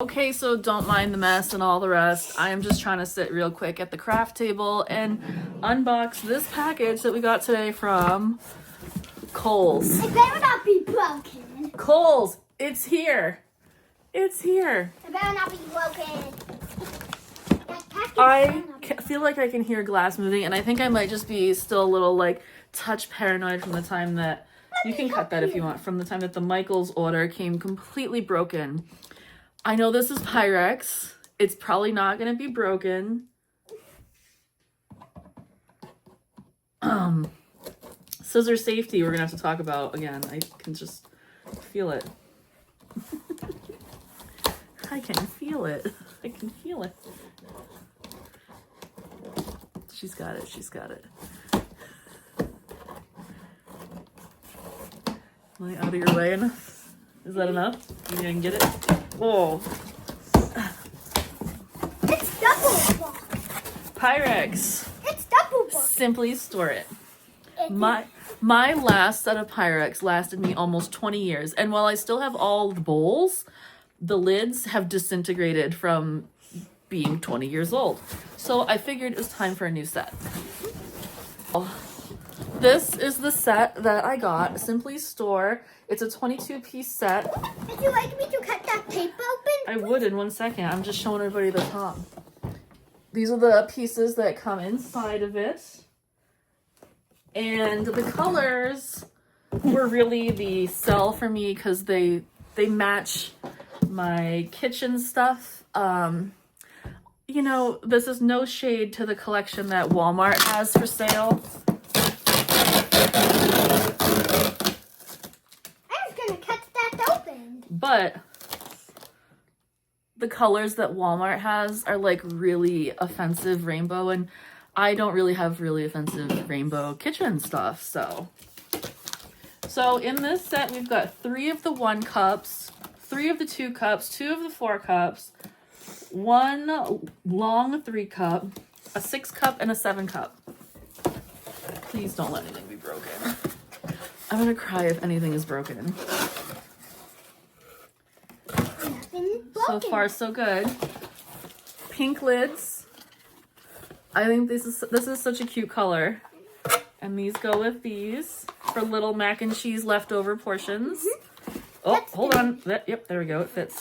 Okay, so don't mind the mess and all the rest. I am just trying to sit real quick at the craft table and unbox this package that we got today from Kohl's. It better not be broken. Kohl's, it's here. It's here. It better not be broken. I feel like I can hear glass moving, and I think I might just be still a little like touch paranoid from the time that you can cut that if you want, from the time that the Michaels order came completely broken. I know this is Pyrex. It's probably not going to be broken. Scissor safety we're going to have to talk about again. I can just feel it. I can feel it. I can feel it. She's got it. She's got it. Am I out of your way enough? Is that enough? You can get it? Oh. It's double box. Pyrex. It's double box. Simply store it. My last set of Pyrex lasted me almost 20 years. And while I still have all the bowls, the lids have disintegrated from being 20 years old. So I figured it was time for a new set. This is the set that I got, Simply Store. It's a 22-piece set. Would you like me to cut that tape open? I would in 1 second. I'm just showing everybody the top. These are the pieces that come inside of it. And the colors were really the sell for me because they match my kitchen stuff. You know, this is no shade to the collection that Walmart has for sale. But the colors that Walmart has are like really offensive rainbow, and I don't really have really offensive rainbow kitchen stuff. So in this set, we've got 3 of the 1 cups, 3 of the 2 cups, 2 of the 4 cups, 1 long 3 cup, a 6 cup, and a 7 cup. Please don't let anything be broken. I'm gonna cry if anything is broken. So far, so good. Pink lids. I think this is such a cute color. And these go with these for little mac and cheese leftover portions. Mm-hmm. Oh, hold on. Yep, there we go. It fits.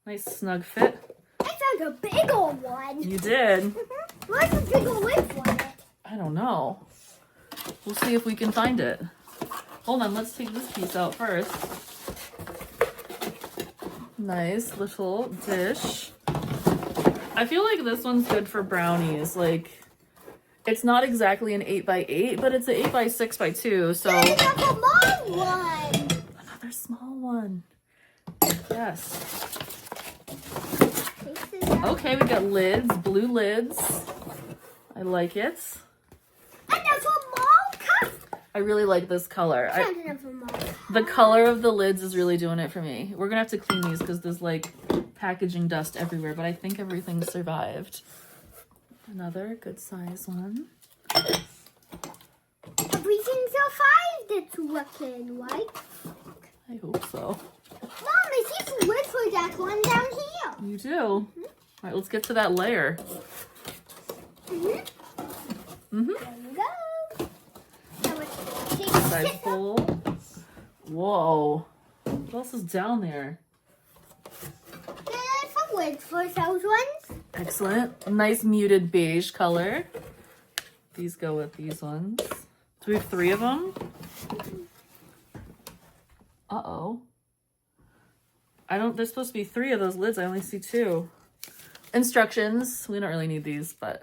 Nice snug fit. I found a big old one. You did? Mm-hmm. Where's the big old lid for it? I don't know. We'll see if we can find it. Hold on, let's take this piece out first. Nice little dish. I feel like this one's good for brownies. Like, it's not exactly an 8x8, but it's an 8x6x2, so... There's a small one! Another small one. Yes. Okay, we got lids, blue lids. I like it. And a small cup! I really like this color. The color of the lids is really doing it for me. We're gonna have to clean these because there's like packaging dust everywhere, but I think everything survived. Another good size one. Everything survived, it's working, right? I hope so. Mom, I see some wood for that one down here. You do? Mm-hmm. All right, let's get to that layer. Mm-hmm. There we go. Now let's take Size bowl. Whoa. What else is down there? There's some wood for those ones. Excellent. A nice muted beige color. These go with these ones. Do we have 3 of them? Uh-oh. There's supposed to be 3 of those lids. I only see 2. Instructions. We don't really need these, but...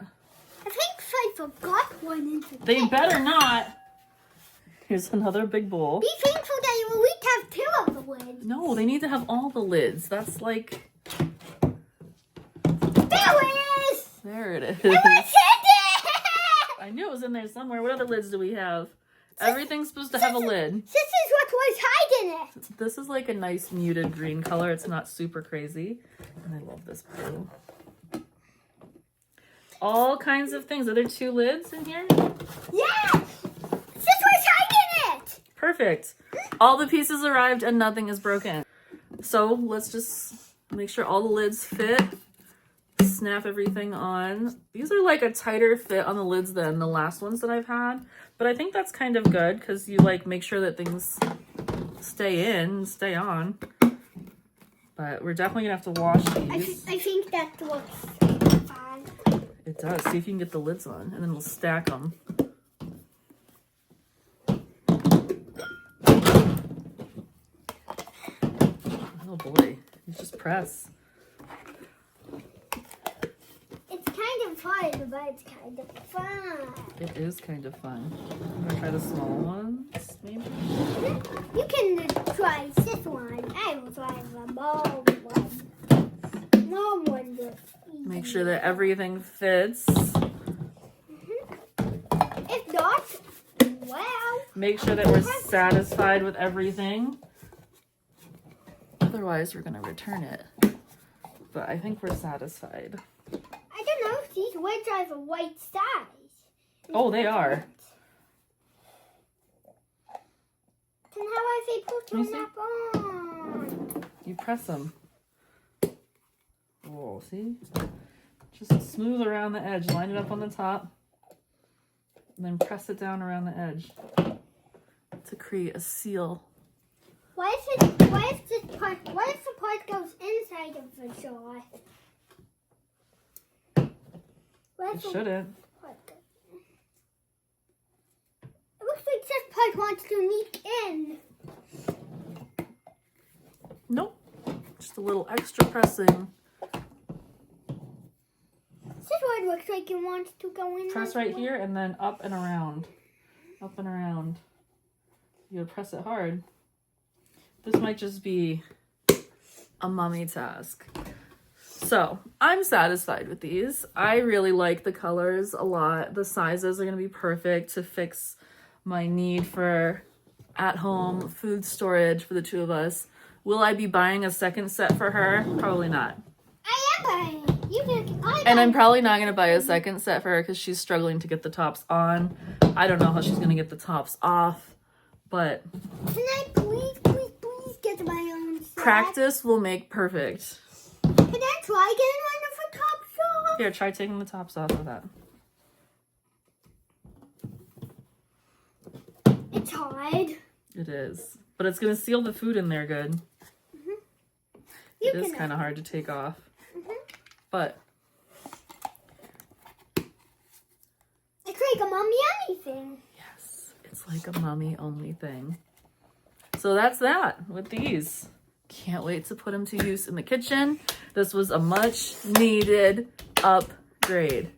I think I forgot one in the They kit. better not. Here's another big bowl. Be thankful that you at least have 2 of the lids. No, they need to have all the lids. That's like... There it is! There it is. It was hidden! I knew it was in there somewhere. What other lids do we have? Everything's supposed to have a lid. This is what was hiding it. This is like a nice muted green color. It's not super crazy. And I love this blue. All kinds of things. Are there 2 lids in here? Yes! This was hiding it! Perfect. All the pieces arrived and nothing is broken. So let's just Make sure all the lids fit. Snap everything on. These are like a tighter fit on the lids than the last ones that I've had, but I think that's kind of good because you like make sure that things stay in, stay on. But we're definitely gonna have to wash these. I think that looks fine. It does. See if you can get the lids on, and then we'll stack them. Oh boy, you just press. It's kind of hard, but it's kind of fun. It is kind of fun. I'm gonna try the small ones, maybe. You can try this one. I will try the small one. Small one. Make sure that everything fits. If not, well. Make sure that we're satisfied with everything. Otherwise, we're gonna return it. But I think we're satisfied. I don't know if these lids are the right size. Oh, they are. Then how are they put them up on? You press them. Oh, see? Just smooth around the edge. Line it up on the top. And then press it down around the edge to create a seal. What if the part goes inside of the jar? It shouldn't. It looks like this part wants to leak in. Nope. Just a little extra pressing. This one looks like it wants to go in. Press right here and then up and around. Up and around. You gotta press it hard. This might just be a mummy task. So, I'm satisfied with these. I really like the colors a lot. The sizes are gonna be perfect to fix my need for at-home food storage for the two of us. Will I be buying a second set for her? Probably not. I am buying. And I'm probably not going to buy a second set for her because she's struggling to get the tops on. I don't know how she's going to get the tops off, but can I please get my own set? Practice will make perfect. Can I try getting one of the tops off? Here, try taking the tops off of that. It's hard. It is. But it's going to seal the food in there good. It is kind of hard to take off. But it's like a mummy anything. Yes, it's like a mummy only thing. So that's that with these. Can't wait to put them to use in the kitchen. This was a much needed upgrade.